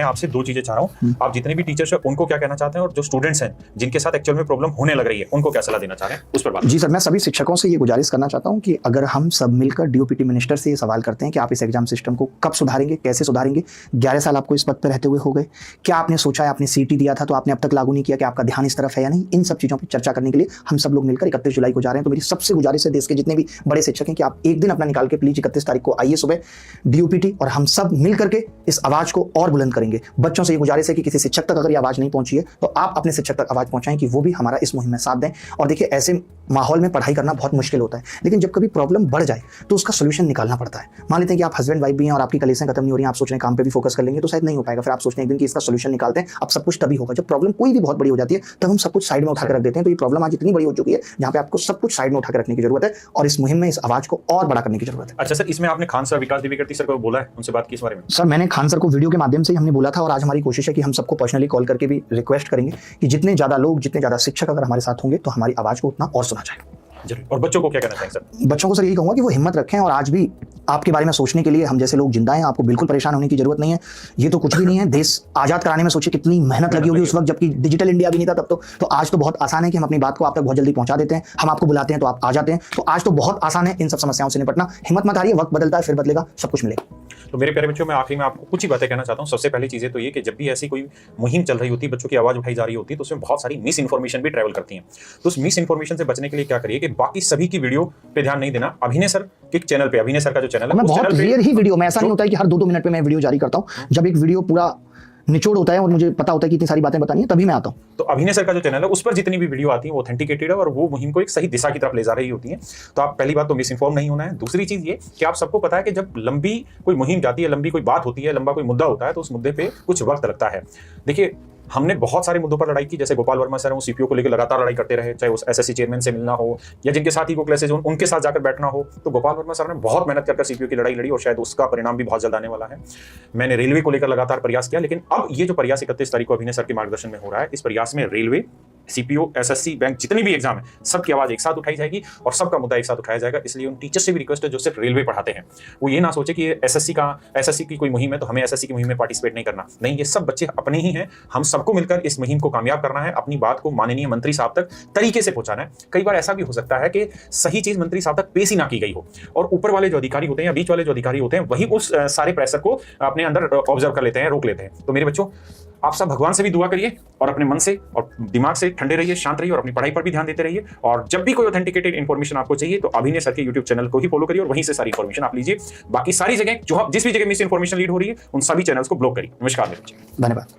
आपसे दो चीजें चाह रहा हूँ। आप जितने भी टीचर्स हैं उनको क्या कहना चाहते हैं, और जो स्टूडेंट्स हैं जिनके साथ एक्चुअल में प्रॉब्लम होने लग रही है उनको क्या सलाह देना चाह रहे हैं, उस पर बात। जी सर, मैं सभी शिक्षकों से ये गुजारिश करना चाहता हूँ कि अगर हम सब मिलकर डीओपीटी मिनिस्टर से ये सवाल करते हैं कि आप इस एग्जाम सिस्टम को कब सुधारेंगे, कैसे सुधारेंगे। 11 साल आपको इस पद पर रहते हुए हो गए, क्या आपने सोचा है, आपने सीटी दिया था तो आपने अब तक लागू नहीं किया, कि आपका ध्यान इस तरफ है या नहीं। इन सब चीज़ों पर चर्चा करने के लिए हम सब लोग मिलकर 31 जुलाई को जा रहे हैं। तो मेरी सबसे गुजारिश है देश के जितने भी बड़े शिक्षक हैं कि आप एक दिन अपना निकाल के प्लीज 31 तारीख को आइए सुबह डीओपीटी, और हम सब मिल करके इस आवाज को और बुलंद करेंगे। बच्चों से ये गुजारिश है कि किसी शिक्षक तक अगर ये आवाज नहीं पहुंची है तो आप अपने शिक्षक तक आवाज पहुंचाएं कि वो भी हमारा इस मुहिम में साथ दें। और देखिए, ऐसे माहौल में पढ़ाई करना बहुत मुश्किल होता है, लेकिन जब कभी प्रॉब्लम बढ़ जाए तो उसका सोल्यूशन निकालना पड़ता है। मान लेते हैं कि आप हस्बैंड वाइफ भी हैं और आपकी कलेसें खत्म नहीं हो रही हैं, आप सोच रहे हैं काम पे भी फोकस कर लेंगे तो शायद नहीं हो पाएगा। फिर आप सोचते हैं एक दिन कि इसका सोल्यूशन निकालते हैं। अब सब कुछ तभी होगा जब प्रॉब्लम कोई भी बहुत बड़ी हो जाती है, तब हम सब कुछ साइड में उठा कर रख देते हैं। तो ये प्रॉब्लम आज इतनी बड़ी हो चुकी है जहां पे आपको सब कुछ साइड में उठा कर रखने की जरूरत है, और इस मुहिम में इस आवाज को और बड़ा करने की जरूरत है। अच्छा सर, इसमें आपने खान सर, विकास द्विवेदी सर को बोला है, उनसे बात की इस बारे में? सर, मैंने खान सर को वीडियो के माध्यम से ही हमने बोला था, और आज हमारी कोशिश है कि हम सबको पर्सनली कॉल करके भी रिक्वेस्ट करेंगे कि जितने ज्यादा लोग, जितने ज्यादा शिक्षक अगर हमारे साथ होंगे तो हमारी आवाज को उतना और सुना जाए। और बच्चों को क्या कहना चाहिए सर? बच्चों को सर यही कहूंगा कि वो हिम्मत रखें, और आज भी आपके बारे में सोचने के लिए हम जैसे लोग जिंदा हैं। आपको बिल्कुल परेशान होने की जरूरत नहीं है। ये तो कुछ भी नहीं है। देश आजाद कराने में सोचिए कितनी मेहनत लगी होगी उस वक्त, जबकि डिजिटल इंडिया भी नहीं था तब। तो आज तो बहुत आसान है कि हम अपनी बात को आप तक बहुत जल्दी पहुंचा देते हैं। हम आपको बुलाते हैं तो आप आ जाते हैं। तो आज तो बहुत आसान है इन सब समस्याओं से निपटना। हिम्मत मत हारिए, वक्त बदलता है, फिर बदलेगा, सब कुछ मिलेगा। तो मेरे प्यारे बच्चों, मैं आखिरी में आपको कुछ ही बातें कहना चाहता हूँ। सबसे पहली चीजें तो ये कि जब भी ऐसी कोई मुहिम चल रही होती है, बच्चों की आवाज उठाई जा रही होती है, तो उसमें बहुत सारी मिस इन्फॉर्मेशन भी ट्रैवल करती है। तो उस मिस इन्फॉर्मेशन से बचने के लिए क्या करिए कि बाकी सभी की वीडियो पे ध्यान नहीं देना। अभिनय सर के चैनल पे, अभिनय सर का जो चैनल है, मैं बहुत रेयर ही वीडियो में, ऐसा नहीं होता है कि हर 2-2 मिनट पे मैं वीडियो जारी करता हूँ। जब एक वीडियो पूरा निचोड़ होता है और मुझे पता होता है कि इतनी सारी बातें बतानी है, तभी मैं आता हूँ। तो अभिनय सर का जो चैनल है उस पर जितनी भी वीडियो आती है वो ऑथेंटिकेटेड है, और वो मुहिम को एक सही दिशा की तरफ ले जा रही होती है। तो आप पहली बात तो मिस इन्फॉर्म नहीं होना है। दूसरी चीज ये कि आप सबको पता है कि जब लंबी कोई मुहिम जाती है, लंबी कोई बात होती है, लंबा कोई मुद्दा होता है, तो उस मुद्दे पे कुछ वक्त लगता है। देखिए, हमने बहुत सारे मुद्दों पर लड़ाई की। जैसे गोपाल वर्मा सर हैं, वो सीपीओ को लेकर लगातार लड़ाई करते रहे, चाहे उस एसएससी चेयरमैन से मिलना हो या जिनके साथ ही वो क्लासेज हो उनके साथ जाकर बैठना हो। तो गोपाल वर्मा सर ने बहुत मेहनत कर सीपीओ की लड़ाई लड़ी, और शायद उसका परिणाम भी बहुत जल्द आने वाला है। मैंने रेलवे को लेकर लगातार प्रयास किया, लेकिन अब ये जो प्रयास 31 तारीख को अभिनय सर के मार्गदर्शन में हो रहा है, इस प्रयास में रेलवे, सीपीओ, एसएससी, बैंक, जितने भी एग्जाम है, सबकी आवाज एक साथ उठाई जाएगी और सबका मुद्दा एक साथ उठाया जाएगा। इसलिए उन टीचर से भी रिक्वेस्ट है जो सिर्फ रेलवे पढ़ाते हैं, वो ये ना सोचे कि एसएससी की कोई मुहिम है तो हमें एसएससी की मुहिम में पार्टिसिपेट नहीं करना। नहीं, ये सब बच्चे अपने ही हैं। हम सबको मिलकर इस मुहिम को कामयाब करना है। अपनी बात को माननीय मंत्री साहब तक तरीके से पहुंचाना है। कई बार ऐसा भी हो सकता है कि सही चीज मंत्री साहब तक पेश ही ना की गई हो, और ऊपर वाले जो अधिकारी होते हैं या बीच वाले जो अधिकारी होते हैं वही उस सारे प्रेशर को अपने अंदर ऑब्जर्व कर लेते हैं, रोक लेते हैं। तो मेरे बच्चों, आप सब भगवान से भी दुआ करिए और अपने मन से और दिमाग से ठंडे रहिए, शांत रहिए, और अपनी पढ़ाई पर भी ध्यान देते रहिए। और जब भी कोई ऑथेंटिकेटेड इन्फॉर्मेशन आपको चाहिए तो अभिनय सर के यूट्यूब चैनल को ही फॉलो करिए और वहीं से सारी इन्फॉर्मेशन आप लीजिए। बाकी सारी जगह जिस भी जगह मिस इन्फॉर्मेशन लीड हो रही है उन सभी चैनल्स को ब्लॉक करिए। नमस्कार मेरे बच्चे, धन्यवाद।